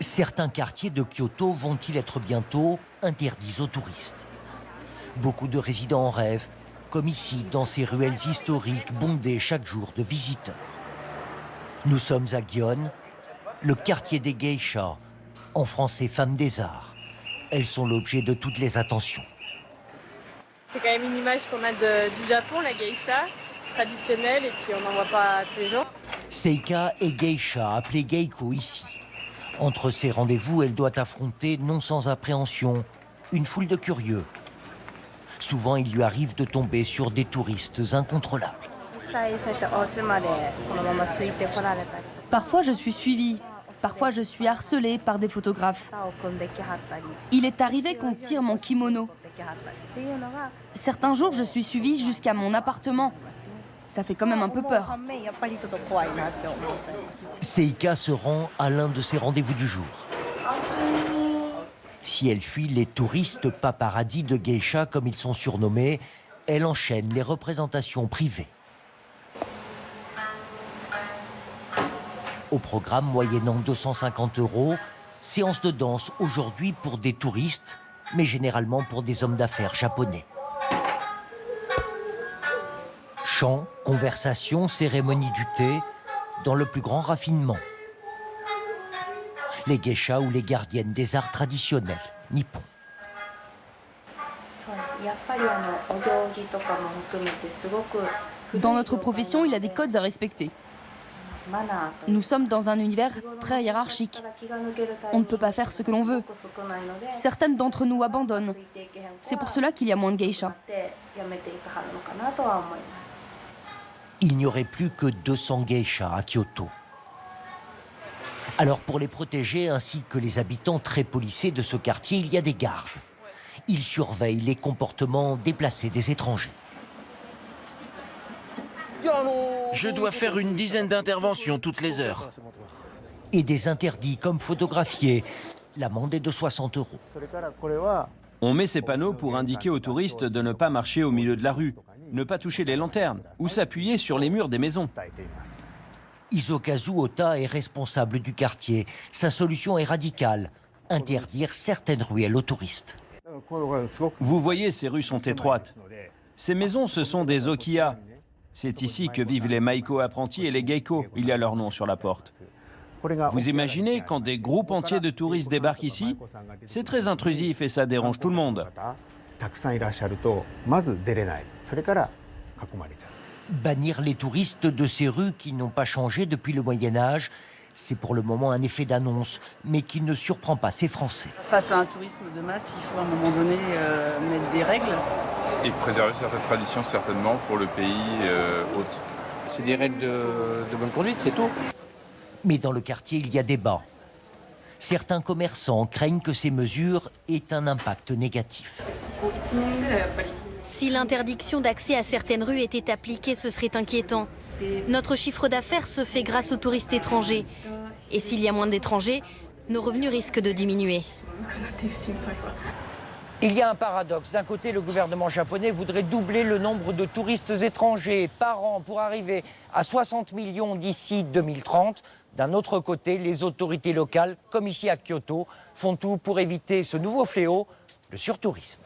Certains quartiers de Kyoto vont-ils être bientôt interdits aux touristes? Beaucoup de résidents en rêvent, comme ici, dans ces ruelles historiques bondées chaque jour de visiteurs. Nous sommes à Gion, le quartier des geishas, en français femmes des arts. Elles sont l'objet de toutes les attentions. C'est quand même une image qu'on a du Japon, la geisha. C'est traditionnel et puis on n'en voit pas tous les jours. Seika est geisha, appelée geiko ici. Entre ces rendez-vous, elle doit affronter, non sans appréhension, une foule de curieux. Souvent, il lui arrive de tomber sur des touristes incontrôlables. Parfois, je suis suivie. Parfois, je suis harcelée par des photographes. Il est arrivé qu'on tire mon kimono. Certains jours, je suis suivie jusqu'à mon appartement. Ça fait quand même un peu peur. Seika se rend à l'un de ses rendez-vous du jour. Si elle fuit les touristes paparazzis de geisha, comme ils sont surnommés, elle enchaîne les représentations privées. Au programme moyennant 250 €, séance de danse aujourd'hui pour des touristes, mais généralement pour des hommes d'affaires japonais. Chants, conversations, cérémonie du thé, dans le plus grand raffinement. Les geishas ou les gardiennes des arts traditionnels nippons. Dans notre profession, il y a des codes à respecter. Nous sommes dans un univers très hiérarchique. On ne peut pas faire ce que l'on veut. Certaines d'entre nous abandonnent. C'est pour cela qu'il y a moins de geishas. Il n'y aurait plus que 200 geishas à Kyoto. Alors pour les protéger ainsi que les habitants très policés de ce quartier, il y a des gardes. Ils surveillent les comportements déplacés des étrangers. Je dois faire une dizaine d'interventions toutes les heures. Et des interdits comme photographier. L'amende est de 60 €. On met ces panneaux pour indiquer aux touristes de ne pas marcher au milieu de la rue, ne pas toucher les lanternes ou s'appuyer sur les murs des maisons. Isokazu Ota est responsable du quartier. Sa solution est radicale, interdire certaines ruelles aux touristes. Vous voyez, ces rues sont étroites. Ces maisons, ce sont des okiya. C'est ici que vivent les maiko apprentis et les geiko. Il y a leur nom sur la porte. Vous imaginez quand des groupes entiers de touristes débarquent ici? C'est très intrusif et ça dérange tout le monde. Bannir les touristes de ces rues qui n'ont pas changé depuis le Moyen-Âge, c'est pour le moment un effet d'annonce, mais qui ne surprend pas ces Français. Face à un tourisme de masse, il faut à un moment donné mettre des règles. Et préserver certaines traditions, certainement, pour le pays hôte. C'est des règles de bonne conduite, c'est tout. Mais dans le quartier, il y a débat. Certains commerçants craignent que ces mesures aient un impact négatif. Si l'interdiction d'accès à certaines rues était appliquée, ce serait inquiétant. Notre chiffre d'affaires se fait grâce aux touristes étrangers. Et s'il y a moins d'étrangers, nos revenus risquent de diminuer. Il y a un paradoxe. D'un côté, le gouvernement japonais voudrait doubler le nombre de touristes étrangers par an pour arriver à 60 millions d'ici 2030. D'un autre côté, les autorités locales, comme ici à Kyoto, font tout pour éviter ce nouveau fléau, le surtourisme.